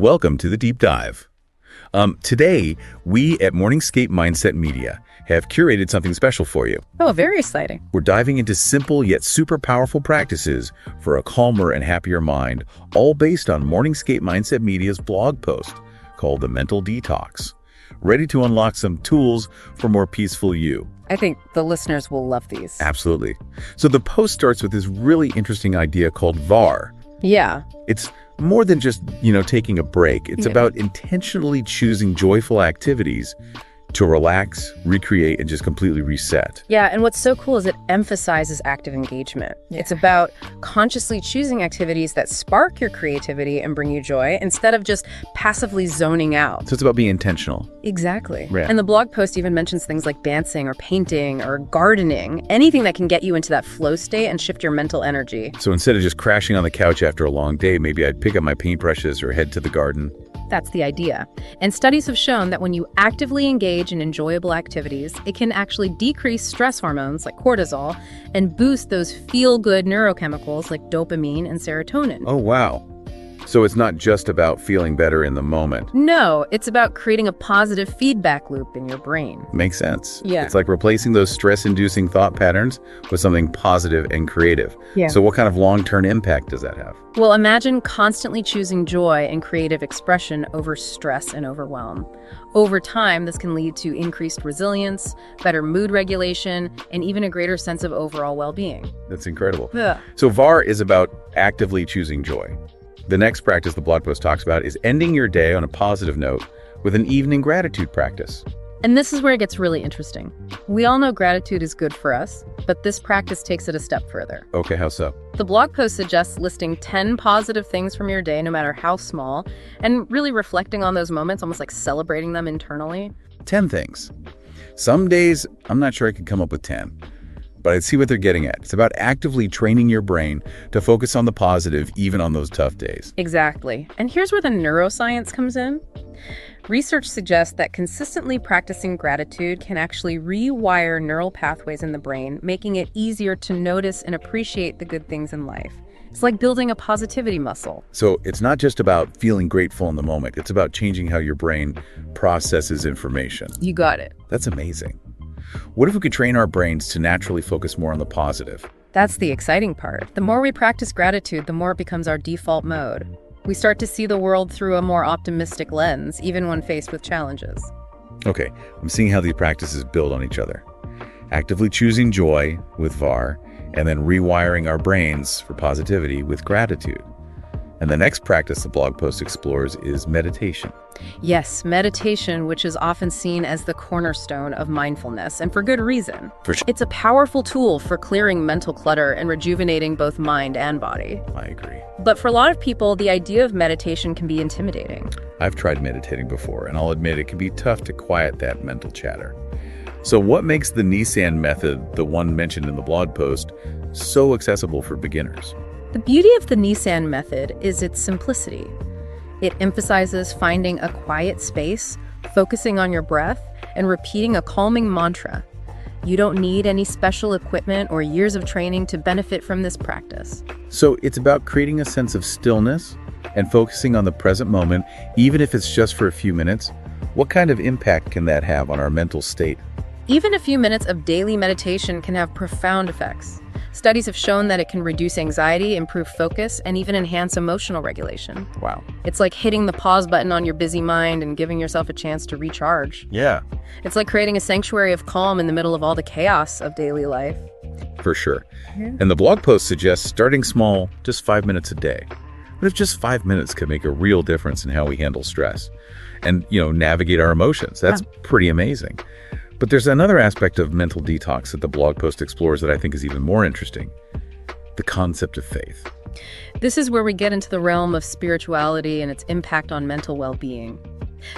Welcome to the Deep Dive. Today, we at Morningscape Mindset Media have curated something special for you. Oh, very exciting. We're diving into simple yet super powerful practices for a calmer and happier mind, all based on Morningscape Mindset Media's blog post called The Mental Detox. Ready to unlock some tools for more peaceful you. I think the listeners will love these. Absolutely. So the post starts with this really interesting idea called VAR. Yeah. It's more than just, taking a break. It's about intentionally choosing joyful activities to relax, recreate, and just completely reset. Yeah, and what's so cool is it emphasizes active engagement. Yeah. It's about consciously choosing activities that spark your creativity and bring you joy instead of just passively zoning out. So it's about being intentional. Exactly. Yeah. And the blog post even mentions things like dancing or painting or gardening, anything that can get you into that flow state and shift your mental energy. So instead of just crashing on the couch after a long day, maybe I'd pick up my paintbrushes or head to the garden. That's the idea. And studies have shown that when you actively engage in enjoyable activities, it can actually decrease stress hormones like cortisol and boost those feel-good neurochemicals like dopamine and serotonin. Oh, wow. So it's not just about feeling better in the moment. No, it's about creating a positive feedback loop in your brain. Makes sense. Yeah. It's like replacing those stress-inducing thought patterns with something positive and creative. Yeah. So what kind of long-term impact does that have? Well, imagine constantly choosing joy and creative expression over stress and overwhelm. Over time, this can lead to increased resilience, better mood regulation, and even a greater sense of overall well-being. That's incredible. Yeah. So VAR is about actively choosing joy. The next practice the blog post talks about is ending your day on a positive note with an evening gratitude practice. And this is where it gets really interesting. We all know gratitude is good for us, but this practice takes it a step further. Okay, how so? The blog post suggests listing 10 positive things from your day, no matter how small, and really reflecting on those moments, almost like celebrating them internally. 10 things. Some days, I'm not sure I could come up with 10. But I see what they're getting at. It's about actively training your brain to focus on the positive, even on those tough days. Exactly. And here's where the neuroscience comes in. Research suggests that consistently practicing gratitude can actually rewire neural pathways in the brain, making it easier to notice and appreciate the good things in life. It's like building a positivity muscle. So it's not just about feeling grateful in the moment. It's about changing how your brain processes information. You got it. That's amazing. What if we could train our brains to naturally focus more on the positive? That's the exciting part. The more we practice gratitude, the more it becomes our default mode. We start to see the world through a more optimistic lens, even when faced with challenges. Okay, I'm seeing how these practices build on each other. Actively choosing joy with VAR, and then rewiring our brains for positivity with gratitude. And the next practice the blog post explores is meditation. Yes, meditation, which is often seen as the cornerstone of mindfulness, and for good reason. For sure. It's a powerful tool for clearing mental clutter and rejuvenating both mind and body. I agree. But for a lot of people, the idea of meditation can be intimidating. I've tried meditating before, and I'll admit it can be tough to quiet that mental chatter. So what makes the Nissan method, the one mentioned in the blog post, so accessible for beginners? The beauty of the Nissan method is its simplicity. It emphasizes finding a quiet space, focusing on your breath, and repeating a calming mantra. You don't need any special equipment or years of training to benefit from this practice. So it's about creating a sense of stillness and focusing on the present moment, even if it's just for a few minutes. What kind of impact can that have on our mental state? Even a few minutes of daily meditation can have profound effects. Studies have shown that it can reduce anxiety, improve focus, and even enhance emotional regulation. Wow. It's like hitting the pause button on your busy mind and giving yourself a chance to recharge. Yeah. It's like creating a sanctuary of calm in the middle of all the chaos of daily life. For sure. And the blog post suggests starting small, just 5 minutes a day. But if just 5 minutes can make a real difference in how we handle stress and, navigate our emotions, that's pretty amazing. But there's another aspect of mental detox that the blog post explores that I think is even more interesting: the concept of faith. This is where we get into the realm of spirituality and its impact on mental well-being.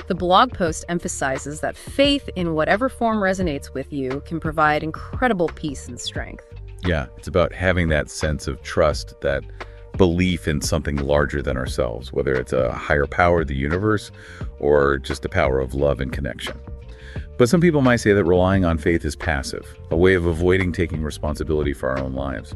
The blog post emphasizes that faith, in whatever form resonates with you, can provide incredible peace and strength. Yeah, it's about having that sense of trust, that belief in something larger than ourselves, whether it's a higher power, the universe, or just the power of love and connection. But some people might say that relying on faith is passive, a way of avoiding taking responsibility for our own lives.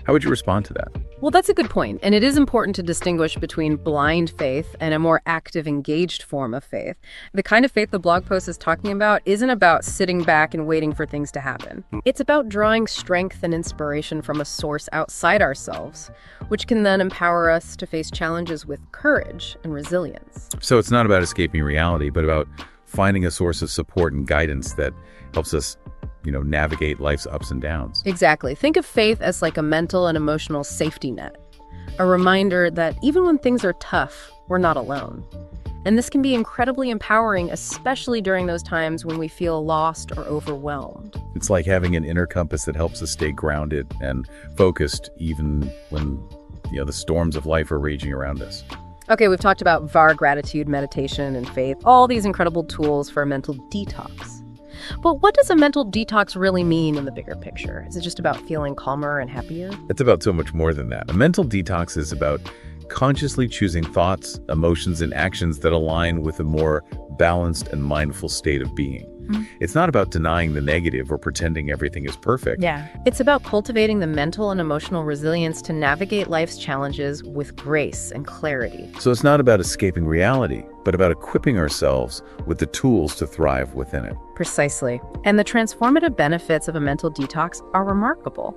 How would you respond to that? Well, that's a good point, and it is important to distinguish between blind faith and a more active, engaged form of faith. The kind of faith the blog post is talking about isn't about sitting back and waiting for things to happen. It's about drawing strength and inspiration from a source outside ourselves, which can then empower us to face challenges with courage and resilience. So it's not about escaping reality, but about finding a source of support and guidance that helps us navigate life's ups and downs. Exactly. Think of faith as like a mental and emotional safety net, a reminder that even when things are tough, we're not alone. And this can be incredibly empowering, especially during those times when we feel lost or overwhelmed. It's like having an inner compass that helps us stay grounded and focused even when the storms of life are raging around us. Okay, we've talked about VAR, gratitude, meditation, and faith, all these incredible tools for a mental detox. But what does a mental detox really mean in the bigger picture? Is it just about feeling calmer and happier? It's about so much more than that. A mental detox is about consciously choosing thoughts, emotions, and actions that align with a more balanced and mindful state of being. It's not about denying the negative or pretending everything is perfect. Yeah. It's about cultivating the mental and emotional resilience to navigate life's challenges with grace and clarity. So it's not about escaping reality, but about equipping ourselves with the tools to thrive within it. Precisely. And the transformative benefits of a mental detox are remarkable.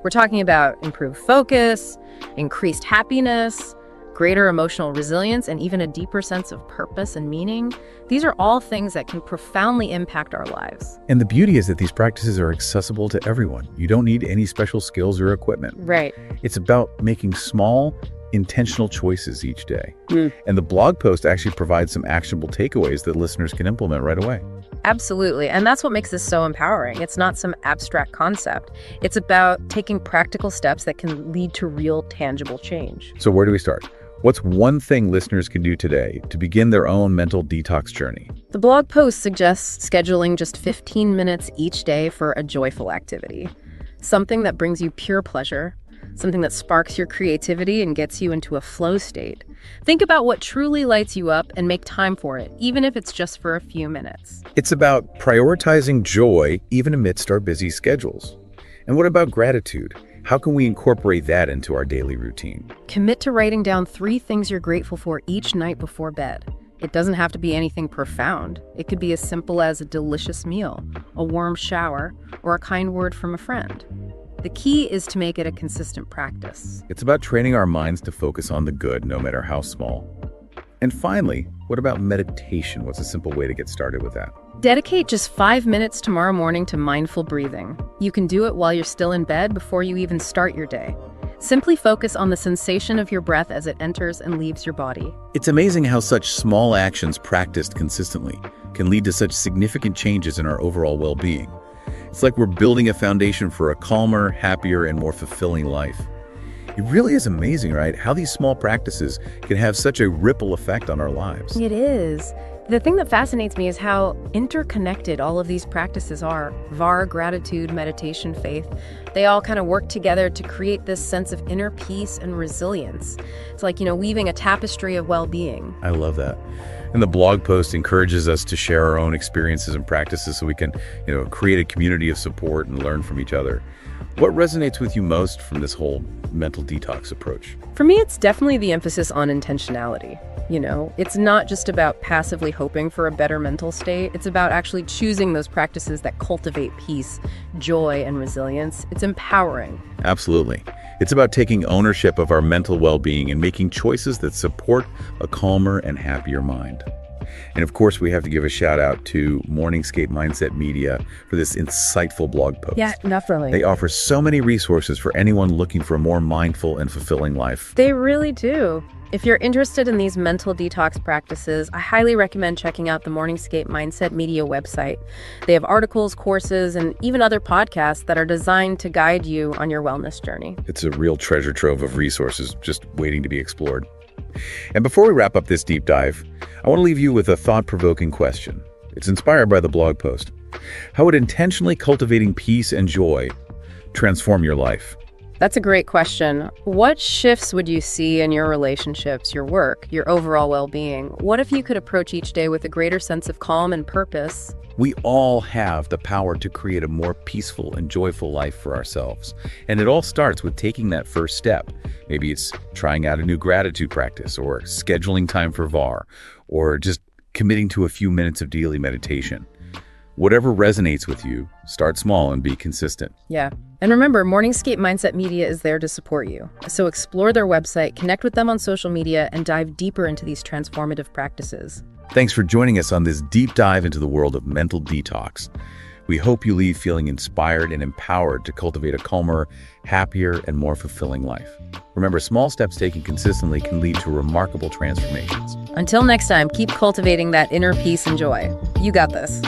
We're talking about improved focus, increased happiness, greater emotional resilience, and even a deeper sense of purpose and meaning. These are all things that can profoundly impact our lives. And the beauty is that these practices are accessible to everyone. You don't need any special skills or equipment. Right. It's about making small, intentional choices each day. And the blog post actually provides some actionable takeaways that listeners can implement right away. Absolutely. And that's what makes this so empowering. It's not some abstract concept. It's about taking practical steps that can lead to real, tangible change. So where do we start? What's one thing listeners can do today to begin their own mental detox journey? The blog post suggests scheduling just 15 minutes each day for a joyful activity. Something that brings you pure pleasure, something that sparks your creativity and gets you into a flow state. Think about what truly lights you up and make time for it, even if it's just for a few minutes. It's about prioritizing joy even amidst our busy schedules. And what about gratitude? How can we incorporate that into our daily routine? Commit to writing down 3 things you're grateful for each night before bed. It doesn't have to be anything profound. It could be as simple as a delicious meal, a warm shower, or a kind word from a friend. The key is to make it a consistent practice. It's about training our minds to focus on the good, no matter how small. And finally, what about meditation? What's a simple way to get started with that? Dedicate just 5 minutes tomorrow morning to mindful breathing. You can do it while you're still in bed before you even start your day. Simply focus on the sensation of your breath as it enters and leaves your body. It's amazing how such small actions practiced consistently can lead to such significant changes in our overall well-being. It's like we're building a foundation for a calmer, happier, and more fulfilling life. It really is amazing, right? How these small practices can have such a ripple effect on our lives. It is. The thing that fascinates me is how interconnected all of these practices are. VAR, gratitude, meditation, faith. They all kind of work together to create this sense of inner peace and resilience. It's like, weaving a tapestry of well-being. I love that. And the blog post encourages us to share our own experiences and practices so we can, create a community of support and learn from each other. What resonates with you most from this whole mental detox approach? For me, it's definitely the emphasis on intentionality. It's not just about passively hoping for a better mental state. It's about actually choosing those practices that cultivate peace, joy, and resilience. It's empowering. Absolutely. It's about taking ownership of our mental well-being and making choices that support a calmer and happier mind. And of course, we have to give a shout out to Morningscape Mindset Media for this insightful blog post. Yeah, definitely. They offer so many resources for anyone looking for a more mindful and fulfilling life. They really do. If you're interested in these mental detox practices, I highly recommend checking out the Morningscape Mindset Media website. They have articles, courses, and even other podcasts that are designed to guide you on your wellness journey. It's a real treasure trove of resources just waiting to be explored. And before we wrap up this deep dive, I want to leave you with a thought-provoking question. It's inspired by the blog post. How would intentionally cultivating peace and joy transform your life? That's a great question. What shifts would you see in your relationships, your work, your overall well-being? What if you could approach each day with a greater sense of calm and purpose? We all have the power to create a more peaceful and joyful life for ourselves. And it all starts with taking that first step. Maybe it's trying out a new gratitude practice, or scheduling time for VAR, or just committing to a few minutes of daily meditation. Whatever resonates with you, start small and be consistent. Yeah. And remember, Morningscape Mindset Media is there to support you. So explore their website, connect with them on social media, and dive deeper into these transformative practices. Thanks for joining us on this deep dive into the world of mental detox. We hope you leave feeling inspired and empowered to cultivate a calmer, happier, and more fulfilling life. Remember, small steps taken consistently can lead to remarkable transformations. Until next time, keep cultivating that inner peace and joy. You got this.